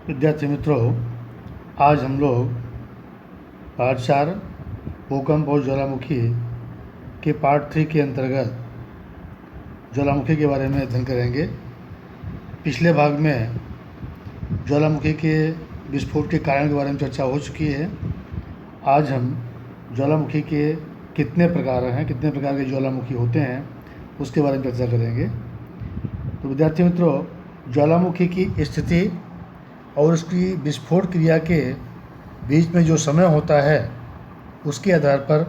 विद्यार्थी मित्रों, आज हम लोग पार्ट 4 भूकंप और ज्वालामुखी के पार्ट 3 के अंतर्गत ज्वालामुखी के बारे में अध्ययन करेंगे। पिछले भाग में ज्वालामुखी के विस्फोट के कारण के बारे में चर्चा हो चुकी है। आज हम ज्वालामुखी के कितने प्रकार हैं, कितने प्रकार के ज्वालामुखी होते हैं, उसके बारे में चर्चा करेंगे। तो विद्यार्थी मित्रों, ज्वालामुखी की स्थिति और उसकी विस्फोट क्रिया के बीच में जो समय होता है, उसके आधार पर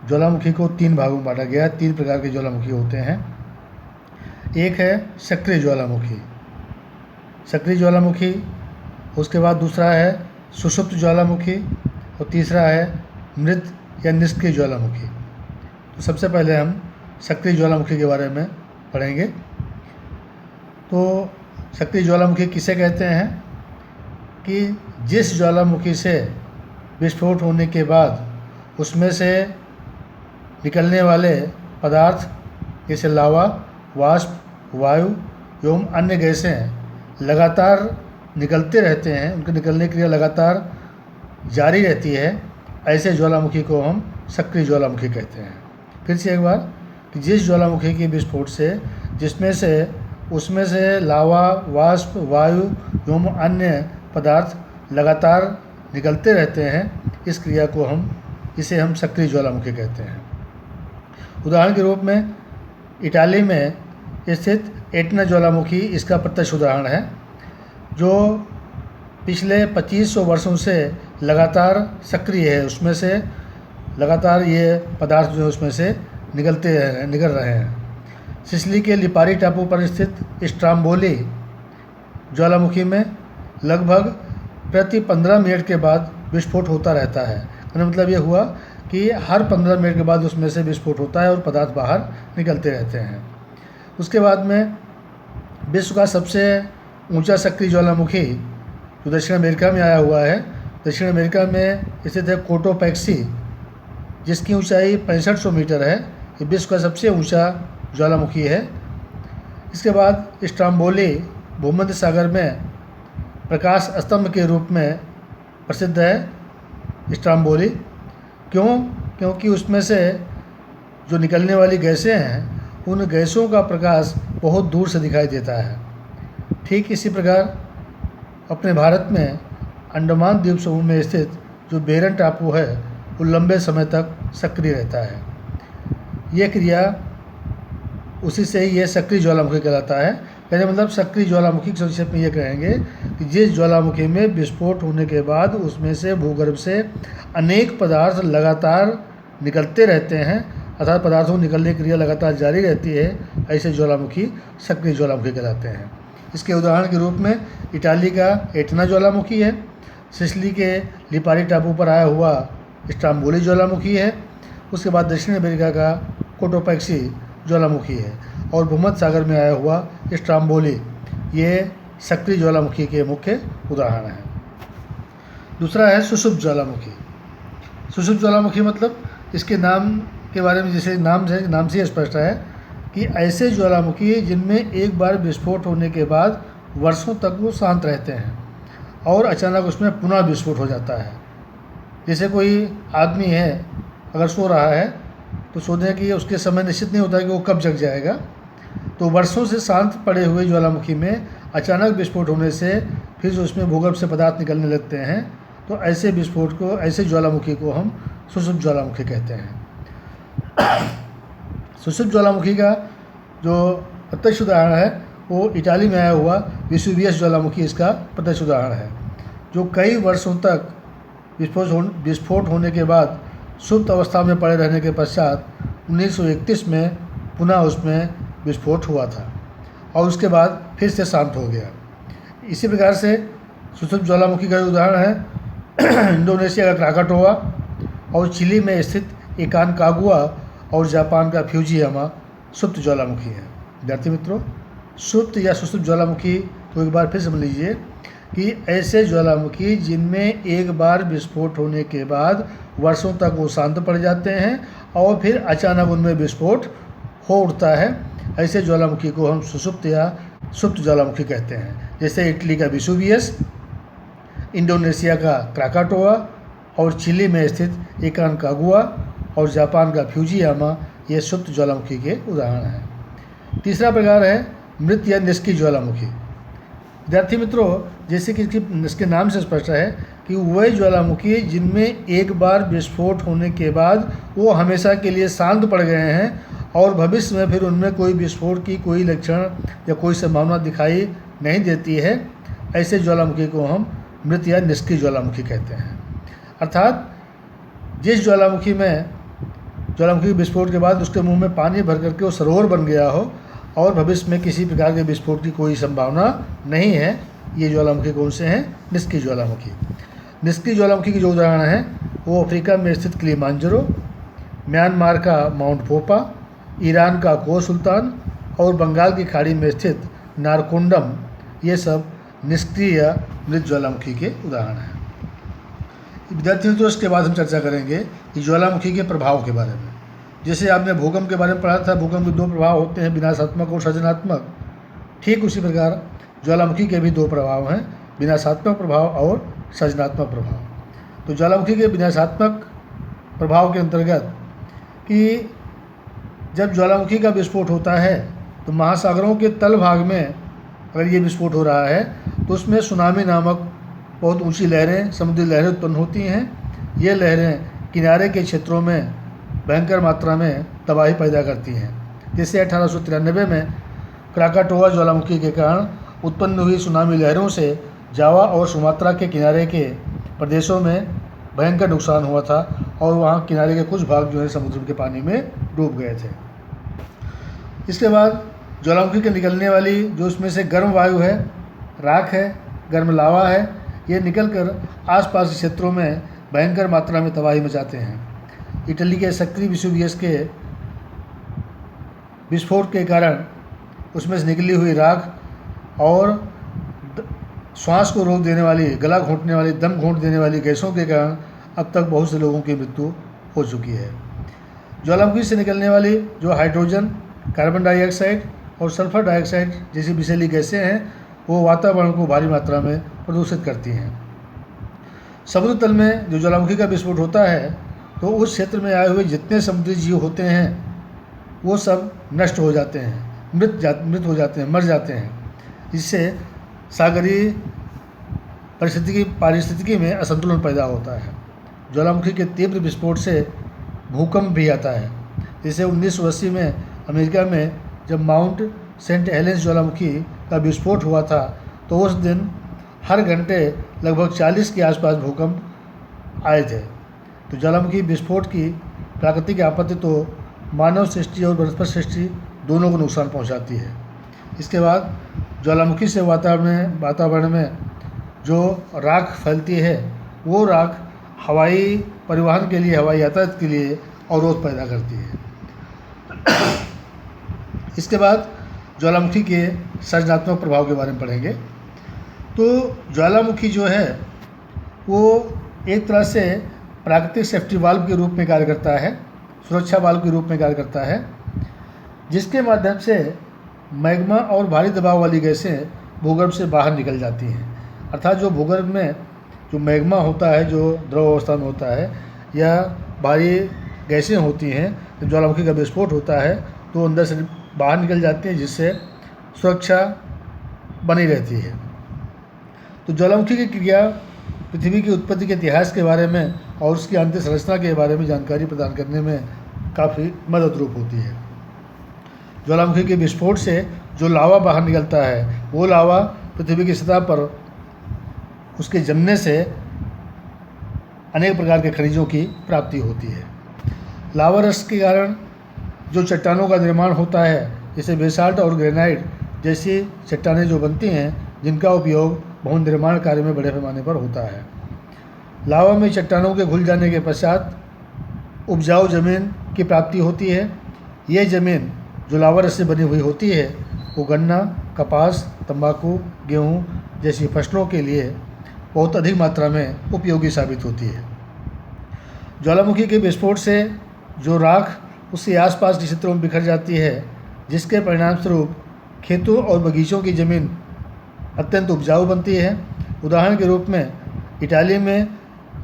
ज्वालामुखी को 3 भागों में बांटा गया है। 3 प्रकार के ज्वालामुखी होते हैं। एक है सक्रिय ज्वालामुखी, उसके बाद दूसरा है सुषुप्त ज्वालामुखी और तीसरा है मृत या निष्क्रिय ज्वालामुखी। तो सबसे पहले हम सक्रिय ज्वालामुखी के बारे में पढ़ेंगे। तो सक्रिय ज्वालामुखी किसे कहते हैं कि जिस ज्वालामुखी से विस्फोट होने के बाद उसमें से निकलने वाले पदार्थ जैसे लावा, वाष्प, वायु एवं अन्य गैसें लगातार निकलते रहते हैं, उनके निकलने की क्रिया लगातार जारी रहती है, ऐसे ज्वालामुखी को हम सक्रिय ज्वालामुखी कहते हैं। फिर से एक बार, कि जिस ज्वालामुखी के विस्फोट से उसमें से लावा, वाष्प, वायु एवं अन्य पदार्थ लगातार निकलते रहते हैं, इस क्रिया को इसे हम सक्रिय ज्वालामुखी कहते हैं। उदाहरण के रूप में इटाली में स्थित एटना ज्वालामुखी इसका प्रत्यक्ष उदाहरण है, जो पिछले 2500 वर्षों से लगातार सक्रिय है। उसमें से लगातार ये पदार्थ जो है उसमें से निकल रहे हैं। सिसिली के लिपारी टापू पर स्थित स्ट्राम्बोली ज्वालामुखी में लगभग प्रति 15 मिनट के बाद विस्फोट होता रहता है। मतलब ये हुआ कि हर 15 मिनट के बाद उसमें से विस्फोट होता है और पदार्थ बाहर निकलते रहते हैं। उसके बाद में विश्व का सबसे ऊंचा सक्रिय ज्वालामुखी जो दक्षिण अमेरिका में आया हुआ है, दक्षिण अमेरिका में स्थित है कोटोपैक्सी, जिसकी ऊंचाई 6500 मीटर है। ये विश्व का सबसे ऊंचा ज्वालामुखी है। इसके बाद स्ट्राम्बोली भूमध्य सागर में प्रकाश स्तंभ के रूप में प्रसिद्ध है। स्ट्राम्बोली क्योंकि उसमें से जो निकलने वाली गैसें हैं, उन गैसों का प्रकाश बहुत दूर से दिखाई देता है। ठीक इसी प्रकार अपने भारत में अंडमान द्वीप समूह में स्थित जो बेरन टापू है, वो लंबे समय तक सक्रिय रहता है। ये क्रिया उसी से ही ये सक्रिय ज्वालामुखी कहलाता है। पहले मतलब सक्रिय ज्वालामुखी संक्षेप में ये कहेंगे कि जिस ज्वालामुखी में विस्फोट होने के बाद उसमें से भूगर्भ से अनेक पदार्थ लगातार निकलते रहते हैं, अर्थात पदार्थों को निकलने की क्रिया लगातार जारी रहती है, ऐसे ज्वालामुखी सक्रिय ज्वालामुखी कहलाते हैं। इसके उदाहरण के रूप में इटाली का एटना ज्वालामुखी है, सिसिली के लिपारी टापू पर आया हुआ स्ट्राम्बोली ज्वालामुखी है, उसके बाद दक्षिण अमेरिका का कोटोपैक्सी ज्वालामुखी है और भूमध्य सागर में आया हुआ स्ट्राम्बोली, ये सक्रिय ज्वालामुखी के मुख्य उदाहरण हैं। दूसरा है सुषुप्त ज्वालामुखी। सुषुप्त ज्वालामुखी मतलब इसके नाम के बारे में, जैसे नाम से स्पष्ट है कि ऐसे ज्वालामुखी जिनमें एक बार विस्फोट होने के बाद वर्षों तक वो शांत रहते हैं और अचानक उसमें पुनः विस्फोट हो जाता है। जैसे कोई आदमी है, अगर सो रहा है तो सोने की उसके समय निश्चित नहीं होता कि वो कब जग जाएगा। तो वर्षों से शांत पड़े हुए ज्वालामुखी में अचानक विस्फोट होने से फिर जो उसमें भूगर्भ से पदार्थ निकलने लगते हैं, तो ऐसे विस्फोट को, ऐसे ज्वालामुखी को हम सुषुप्त ज्वालामुखी कहते हैं। सुषुप्त ज्वालामुखी का जो प्रत्यक्ष उदाहरण है वो इटाली में आया हुआ वेसुवियस ज्वालामुखी इसका प्रत्यक्ष उदाहरण है, जो कई वर्षों तक विस्फोट होने के बाद सुप्त अवस्था में पड़े रहने के पश्चात 1931 में पुनः उसमें विस्फोट हुआ था और उसके बाद फिर से शांत हो गया। इसी प्रकार से सुषुप्त ज्वालामुखी का उदाहरण है इंडोनेशिया का क्राकाटोआ और चिली में स्थित एकानकागुआ और जापान का फ्यूजियामा सुप्त ज्वालामुखी है। विद्यार्थी मित्रों, सुप्त या सुषुप्त ज्वालामुखी को एक बार फिर समझ लीजिए कि ऐसे ज्वालामुखी जिनमें एक बार विस्फोट होने के बाद वर्षों तक वो शांत पड़ जाते हैं और फिर अचानक उनमें विस्फोट हो उठता है, ऐसे ज्वालामुखी को हम सुषुप्त या सुप्त ज्वालामुखी कहते हैं। जैसे इटली का वेसुवियस इंडोनेशिया का क्राकाटोआ और चिली में स्थित एकानकागुआ और जापान का फ्यूजियामा ये सुप्त ज्वालामुखी के उदाहरण हैं। तीसरा प्रकार है मृत या निष्क्रिय ज्वालामुखी। विद्यार्थी मित्रों, जैसे कि इसके नाम से स्पष्ट है कि वह ज्वालामुखी जिनमें एक बार विस्फोट होने के बाद वो हमेशा के लिए शांत पड़ गए हैं और भविष्य में फिर उनमें कोई विस्फोट की कोई लक्षण या कोई संभावना दिखाई नहीं देती है, ऐसे ज्वालामुखी को हम मृत या निष्क्रिय ज्वालामुखी कहते हैं। अर्थात जिस ज्वालामुखी के विस्फोट के बाद उसके मुंह में पानी भर करके वो सरोवर बन गया हो और भविष्य में किसी प्रकार के विस्फोट की कोई संभावना नहीं है, ये ज्वालामुखी कौन से हैं? निष्क्रिय ज्वालामुखी। निष्क्रिय ज्वालामुखी के जो उदाहरण हैं वो अफ्रीका में स्थित किलिमांजारो, म्यांमार का माउंट पोपा, ईरान का को सुल्तान और बंगाल की खाड़ी में स्थित नारकोंडम, ये सब निष्क्रिय या मृत ज्वालामुखी के उदाहरण हैं। विद्यार्थियों, तो इसके बाद हम चर्चा करेंगे कि ज्वालामुखी के प्रभाव के बारे में। जैसे आपने भूकंप के बारे में पढ़ा था, भूकंप के दो प्रभाव होते हैं, विनाशात्मक और सृजनात्मक। ठीक उसी प्रकार ज्वालामुखी के भी दो प्रभाव हैं, विनाशात्मक प्रभाव और सृजनात्मक प्रभाव। तो ज्वालामुखी के विनाशात्मक प्रभाव के अंतर्गत कि जब ज्वालामुखी का विस्फोट होता है तो महासागरों के तल भाग में अगर ये विस्फोट हो रहा है तो उसमें सुनामी नामक बहुत ऊंची लहरें, समुद्री लहरें उत्पन्न होती हैं। ये लहरें किनारे के क्षेत्रों में भयंकर मात्रा में तबाही पैदा करती हैं। जैसे 1893 में क्राकाटोआ ज्वालामुखी के कारण उत्पन्न हुई सुनामी लहरों से जावा और सुमात्रा के किनारे के प्रदेशों में भयंकर नुकसान हुआ था और वहाँ किनारे के कुछ भाग जो है समुद्र के पानी में डूब गए थे। इसके बाद ज्वालामुखी के निकलने वाली जो उसमें से गर्म वायु है, राख है, गर्म लावा है, ये निकलकर आसपास के क्षेत्रों में भयंकर मात्रा में तबाही मचाते हैं। इटली के सक्रिय विसुवियस के विस्फोट के कारण उसमें से निकली हुई राख और श्वास को रोक देने वाली, गला घोंटने वाली, दम घोंट देने वाली गैसों के कारण अब तक बहुत से लोगों की मृत्यु हो चुकी है। ज्वालामुखी से निकलने वाली जो हाइड्रोजन, कार्बन डाइऑक्साइड और सल्फर डाइऑक्साइड जैसी विषैली गैसें हैं वो वातावरण को भारी मात्रा में प्रदूषित करती हैं। समुद्र तल में जो ज्वालामुखी का विस्फोट होता है तो उस क्षेत्र में आए हुए जितने समुद्री जीव होते हैं वो सब नष्ट हो जाते हैं, मृत हो जाते हैं, मर जाते हैं। इससे सागरीय पारिस्थितिकी में असंतुलन पैदा होता है। ज्वालामुखी के तीव्र विस्फोट से भूकंप भी आता है। जैसे 1980 में अमेरिका में जब माउंट सेंट हेलेंस ज्वालामुखी का विस्फोट हुआ था तो उस दिन हर घंटे लगभग 40 के आसपास भूकंप आए थे। तो ज्वालामुखी विस्फोट की प्राकृतिक आपत्ति तो मानव सृष्टि और वनस्पति सृष्टि दोनों को नुकसान पहुंचाती है। इसके बाद ज्वालामुखी से वातावरण में जो राख फैलती है वो राख हवाई परिवहन के लिए, हवाई यातायात के लिए अवरोध पैदा करती है। इसके बाद ज्वालामुखी के सृजनात्मक प्रभाव के बारे में पढ़ेंगे। तो ज्वालामुखी जो है वो एक तरह से प्राकृतिक सेफ्टी वाल्व के रूप में कार्य करता है, सुरक्षा वाल्व के रूप में कार्य करता है, जिसके माध्यम से मैग्मा और भारी दबाव वाली गैसें भूगर्भ से बाहर निकल जाती हैं। अर्थात जो भूगर्भ में जो मैग्मा होता है, जो द्रव अवस्था में होता है, या भारी गैसें होती हैं, जब ज्वालामुखी का विस्फोट होता है तो अंदर से बाहर निकल जाती हैं, जिससे सुरक्षा बनी रहती है। तो ज्वालामुखी की क्रिया पृथ्वी की उत्पत्ति के इतिहास के बारे में और उसकी आंतरिक संरचना के बारे में जानकारी प्रदान करने में काफ़ी मददरूप होती है। ज्वालामुखी के विस्फोट से जो लावा बाहर निकलता है वो लावा पृथ्वी की सतह पर उसके जमने से अनेक प्रकार के खनिजों की प्राप्ति होती है। लावा रस के कारण जो चट्टानों का निर्माण होता है, जैसे बेसाल्ट और ग्रेनाइट जैसी चट्टानें जो बनती हैं, जिनका उपयोग भवन निर्माण कार्य में बड़े पैमाने पर होता है। लावा में चट्टानों के घुल जाने के पश्चात उपजाऊ ज़मीन की प्राप्ति होती है। ये ज़मीन जो लावा रस से बनी हुई होती है वो गन्ना, कपास, तंबाकू, गेहूँ जैसी फसलों के लिए बहुत अधिक मात्रा में उपयोगी साबित होती है। ज्वालामुखी के विस्फोट से जो राख उसके आसपास के क्षेत्रों में बिखर जाती है, जिसके परिणाम स्वरूप खेतों और बगीचों की ज़मीन अत्यंत उपजाऊ बनती है। उदाहरण के रूप में इटाली में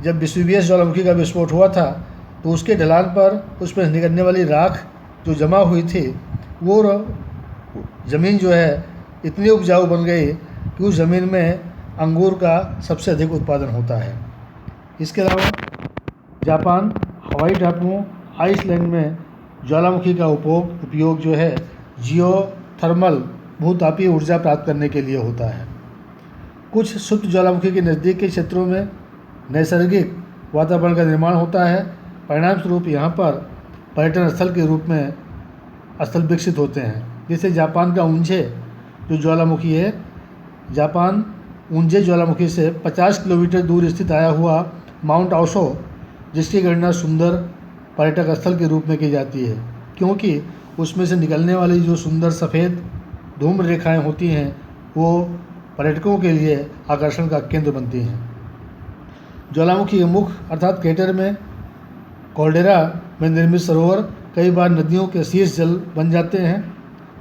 जब वेसुवियस ज्वालामुखी का विस्फोट हुआ था तो उसके ढलान पर उस पर निकलने वाली राख जो जमा हुई थी वो ज़मीन जो है इतनी उपजाऊ बन गई कि उस ज़मीन में अंगूर का सबसे अधिक उत्पादन होता है। इसके अलावा जापान, हवाई टापुओं, आइसलैंड में ज्वालामुखी का उपयोग जो है जियोथर्मल भूतापीय ऊर्जा प्राप्त करने के लिए होता है। कुछ सुप्त ज्वालामुखी के नज़दीक के क्षेत्रों में नैसर्गिक वातावरण का निर्माण होता है। परिणाम स्वरूप यहाँ पर पर्यटन स्थल के रूप में स्थल विकसित होते हैं। जैसे जापान का उंजे जो ज्वालामुखी है, जापान उंजे ज्वालामुखी से 50 किलोमीटर दूर स्थित आया हुआ माउंट आशो, जिसकी गणना सुंदर पर्यटक स्थल के रूप में की जाती है क्योंकि उसमें से निकलने वाली जो सुंदर सफ़ेद धूम्र रेखाएं होती हैं वो पर्यटकों के लिए आकर्षण का केंद्र बनती हैं। ज्वालामुखी के मुख अर्थात क्रेटर में कॉल्डेरा में निर्मित सरोवर कई बार नदियों के शीर्ष जल बन जाते हैं।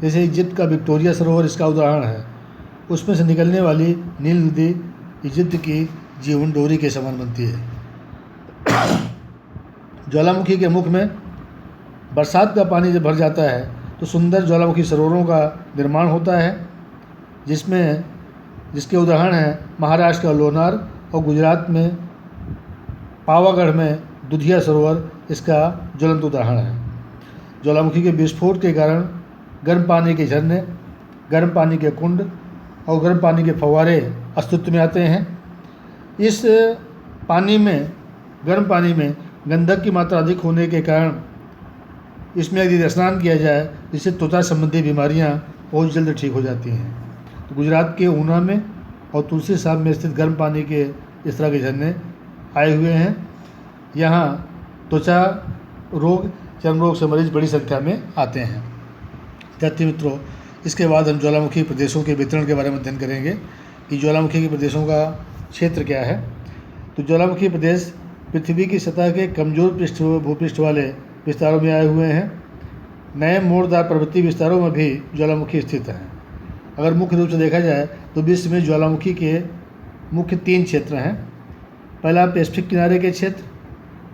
जैसे इजिप्ट का विक्टोरिया सरोवर इसका उदाहरण है। उसमें से निकलने वाली नील नदी इजिप्ट की जीवन डोरी के समान बनती है। ज्वालामुखी के मुख में बरसात का पानी जब भर जाता है तो सुंदर ज्वालामुखी सरोवरों का निर्माण होता है, जिसके उदाहरण हैं महाराष्ट्र का लोनार और गुजरात में पावागढ़ में दुधिया सरोवर इसका ज्वलंत उदाहरण है। ज्वालामुखी के विस्फोट के कारण गर्म पानी के झरने, गर्म पानी के कुंड और गर्म पानी के फव्वारे अस्तित्व में आते हैं। इस गर्म पानी में गंधक की मात्रा अधिक होने के कारण इसमें यदि स्नान किया जाए जिससे त्वचा संबंधी बीमारियां बहुत जल्द ठीक हो जाती हैं। तो गुजरात के ऊना में और तुलसी साहब में स्थित गर्म पानी के इस तरह के झरने आए हुए हैं। यहाँ त्वचा रोग, चर्म रोग से मरीज बड़ी संख्या में आते हैं। विद्यार्थी मित्रों, इसके बाद हम ज्वालामुखी प्रदेशों के वितरण के बारे में अध्ययन करेंगे कि ज्वालामुखी के प्रदेशों का क्षेत्र क्या है। तो ज्वालामुखी प्रदेश पृथ्वी की सतह के कमज़ोर भूपृष्ठ वाले विस्तारों में आए हुए हैं। नए मोड़दार पर्वतीय विस्तारों में भी ज्वालामुखी स्थित हैं। अगर मुख्य रूप से देखा जाए तो विश्व में ज्वालामुखी के मुख्य 3 क्षेत्र हैं। पहला पैसिफिक किनारे के क्षेत्र,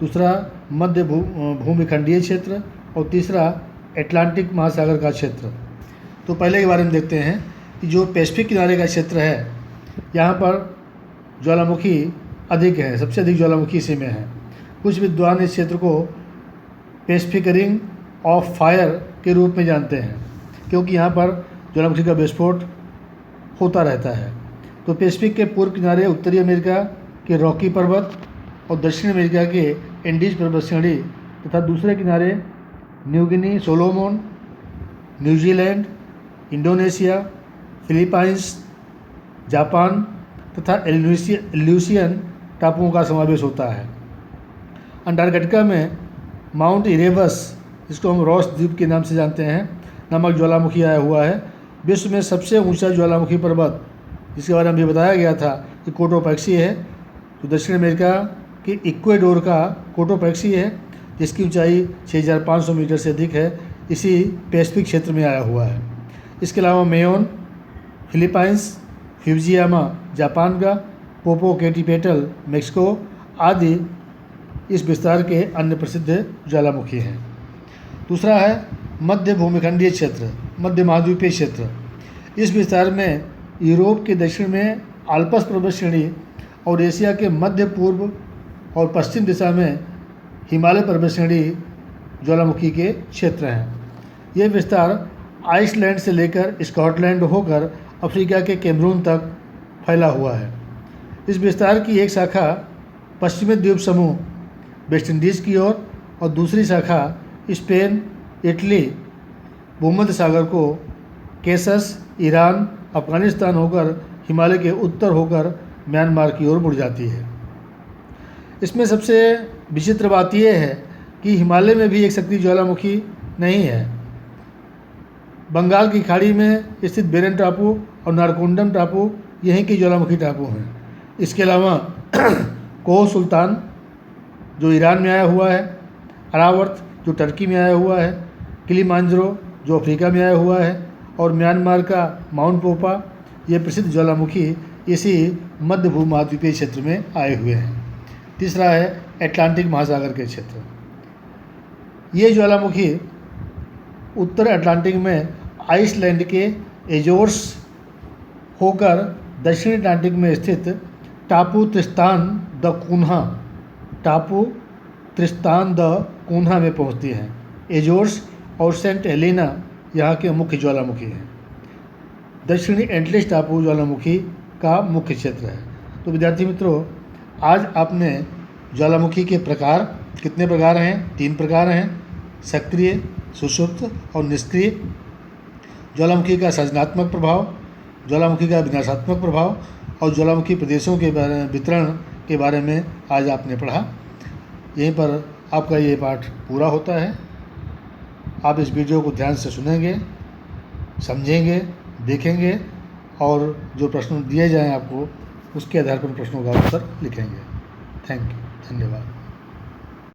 दूसरा मध्य भूमखंडीय क्षेत्र और तीसरा अटलांटिक महासागर का क्षेत्र। तो पहले के बारे में देखते हैं कि जो पैसिफिक किनारे का क्षेत्र है यहाँ पर ज्वालामुखी अधिक है, सबसे अधिक ज्वालामुखी इसी में है। कुछ विद्वान इस क्षेत्र को पैसिफिक रिंग ऑफ फायर के रूप में जानते हैं क्योंकि यहाँ पर ज्वालामुखी का विस्फोट होता रहता है। तो पैसिफिक के पूर्व किनारे उत्तरी अमेरिका के रॉकी पर्वत और दक्षिण अमेरिका के एंडीज पर्वत श्रेणी तथा दूसरे किनारे New Guinea, सोलोमोन, New Zealand, Indonesia, Philippines, Japan तथा एल्यूसियन टापुओं का समावेश होता है। अंटार्कटिका में माउंट इरेबस, जिसको हम रॉस द्वीप के नाम से जानते हैं, नामक ज्वालामुखी आया हुआ है। विश्व में सबसे ऊंचा ज्वालामुखी पर्वत, जिसके बारे में भी बताया गया था कि कोटोपैक्सी है, तो दक्षिण अमेरिका के इक्वेडोर का कोटोपैक्सी है, जिसकी ऊंचाई 6500 मीटर से अधिक है। इसी पैसिफिक क्षेत्र में आया हुआ है। इसके अलावा मेयोन फिलीपाइंस, फ्यूजियामा जापान का, पोपोकेटीपेटल मेक्सिको आदि इस विस्तार के अन्य प्रसिद्ध ज्वालामुखी हैं। दूसरा है मध्य भूमखंडीय क्षेत्र, मध्य महाद्वीपीय क्षेत्र। इस विस्तार में यूरोप के दक्षिण में आल्प्स पर्वत श्रेणी और एशिया के मध्य पूर्व और पश्चिम दिशा में हिमालय पर्वत श्रेणी ज्वालामुखी के क्षेत्र हैं। यह विस्तार आइसलैंड से लेकर स्कॉटलैंड होकर अफ्रीका के कैमरून तक फैला हुआ है। इस विस्तार की एक शाखा पश्चिमी द्वीप समूह वेस्ट इंडीज़ की ओर और दूसरी शाखा स्पेन, इटली, भूमध्य सागर को केसस, ईरान, अफगानिस्तान होकर हिमालय के उत्तर होकर म्यांमार की ओर मुड़ जाती है। इसमें सबसे विचित्र बात यह है कि हिमालय में भी एक सक्रिय ज्वालामुखी नहीं है। बंगाल की खाड़ी में स्थित बेरन टापू और नारकोंडम टापू यहीं की ज्वालामुखी टापू हैं। इसके अलावा कोह सुल्तान जो ईरान में आया हुआ है, अरावर्त जो टर्की में आया हुआ है, किलिमांजरो जो अफ्रीका में आया हुआ है और म्यांमार का माउंट पोपा, ये प्रसिद्ध ज्वालामुखी इसी मध्य भूमध्यद्वीपीय क्षेत्र में आए हुए हैं। तीसरा है अटलांटिक महासागर के क्षेत्र। ये ज्वालामुखी उत्तर अटलांटिक में आइसलैंड के एजोर्स होकर दक्षिण अटलांटिक में स्थित टापू त्रिस्तान द कून्हा में पहुंचती हैं। एजोर्स और सेंट हेलेना यहाँ के मुख्य ज्वालामुखी हैं। दक्षिणी एंटलिस टापू ज्वालामुखी का मुख्य क्षेत्र है। तो विद्यार्थी मित्रों, आज आपने ज्वालामुखी के प्रकार, कितने प्रकार हैं? 3 प्रकार हैं, सक्रिय, सुषुप्त और निष्क्रिय। ज्वालामुखी का सृजनात्मक प्रभाव, ज्वालामुखी का विनाशात्मक प्रभाव और ज्वालामुखी प्रदेशों के वितरण के बारे में आज आपने पढ़ा। यहीं पर आपका ये पाठ पूरा होता है। आप इस वीडियो को ध्यान से सुनेंगे, समझेंगे, देखेंगे और जो प्रश्न दिए जाएं आपको, उसके आधार पर प्रश्नों का उत्तर लिखेंगे। थैंक यू, धन्यवाद।